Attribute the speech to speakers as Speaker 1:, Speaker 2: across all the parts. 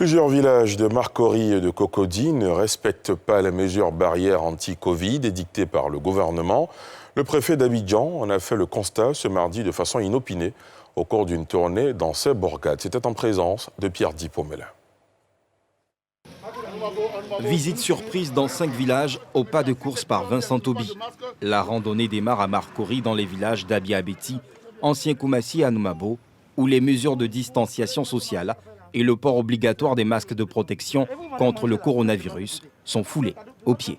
Speaker 1: Plusieurs villages de Marcory et de Cocody ne respectent pas les mesures barrières anti-Covid édictées par le gouvernement. Le préfet d'Abidjan en a fait le constat ce mardi de façon inopinée au cours d'une tournée dans ces bourgades. C'était en présence de Pierre Dipomela.
Speaker 2: Visite surprise dans 5 villages au pas de course par Vincent Toby. La randonnée démarre à Marcory dans les villages d'Abia-Abeti, ancien Koumassi et Anoumabo, où les mesures de distanciation sociale et le port obligatoire des masques de protection contre le coronavirus sont foulés aux pieds.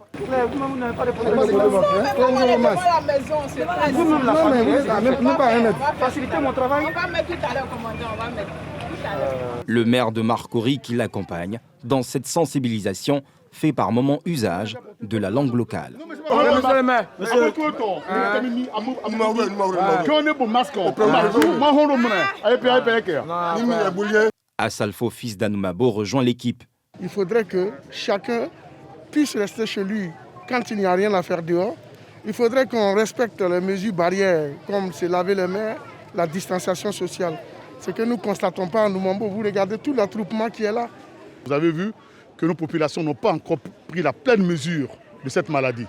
Speaker 2: Le maire de Marcory qui l'accompagne dans cette sensibilisation fait par moments usage de la langue locale. Assalfo, fils d'Anoumabo, rejoint l'équipe.
Speaker 3: Il faudrait que chacun puisse rester chez lui quand il n'y a rien à faire dehors. Il faudrait qu'on respecte les mesures barrières, comme se laver les mains, la distanciation sociale. Ce que nous ne constatons pas à Anoumabo, vous regardez tout l'attroupement qui est là.
Speaker 4: Vous avez vu que nos populations n'ont pas encore pris la pleine mesure de cette maladie.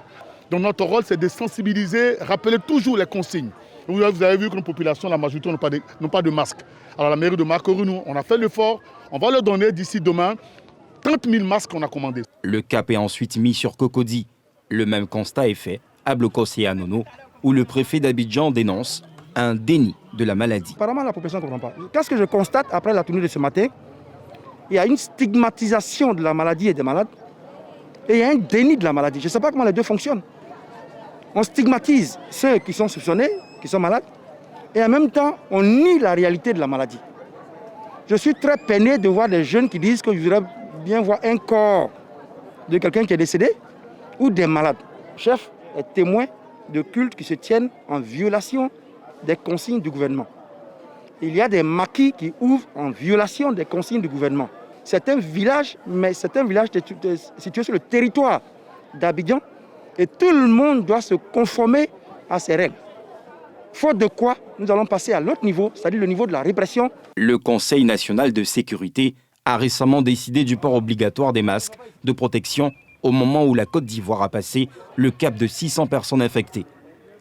Speaker 4: Donc notre rôle, c'est de sensibiliser, rappeler toujours les consignes. Vous avez vu que nos populations, la majorité, n'ont pas de masque. Alors la mairie de Marcory, nous, on a fait l'effort. On va leur donner d'ici demain 30 000 masques qu'on a commandés.
Speaker 2: Le cap est ensuite mis sur Cocody. Le même constat est fait à Blocos et à Nono, où le préfet d'Abidjan dénonce un déni de la maladie.
Speaker 5: Apparemment, la population ne comprend pas. Qu'est-ce que je constate après la tournée de ce matin? Il y a une stigmatisation de la maladie et des malades, et il y a un déni de la maladie. Je ne sais pas comment les deux fonctionnent. On stigmatise ceux qui sont soupçonnés, qui sont malades, et en même temps, on nie la réalité de la maladie. Je suis très peiné de voir des jeunes qui disent que je voudrais bien voir un corps de quelqu'un qui est décédé ou des malades. Le chef est témoin de cultes qui se tiennent en violation des consignes du gouvernement. Il y a des maquis qui ouvrent en violation des consignes du gouvernement. C'est un village, mais c'est un village situé sur le territoire d'Abidjan et tout le monde doit se conformer à ces règles. Faute de quoi, nous allons passer à l'autre niveau, c'est-à-dire le niveau de la répression.
Speaker 2: Le Conseil national de sécurité a récemment décidé du port obligatoire des masques de protection au moment où la Côte d'Ivoire a passé le cap de 600 personnes infectées.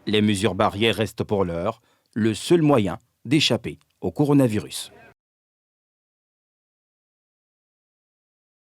Speaker 2: Les mesures barrières restent pour l'heure le seul moyen d'échapper au coronavirus.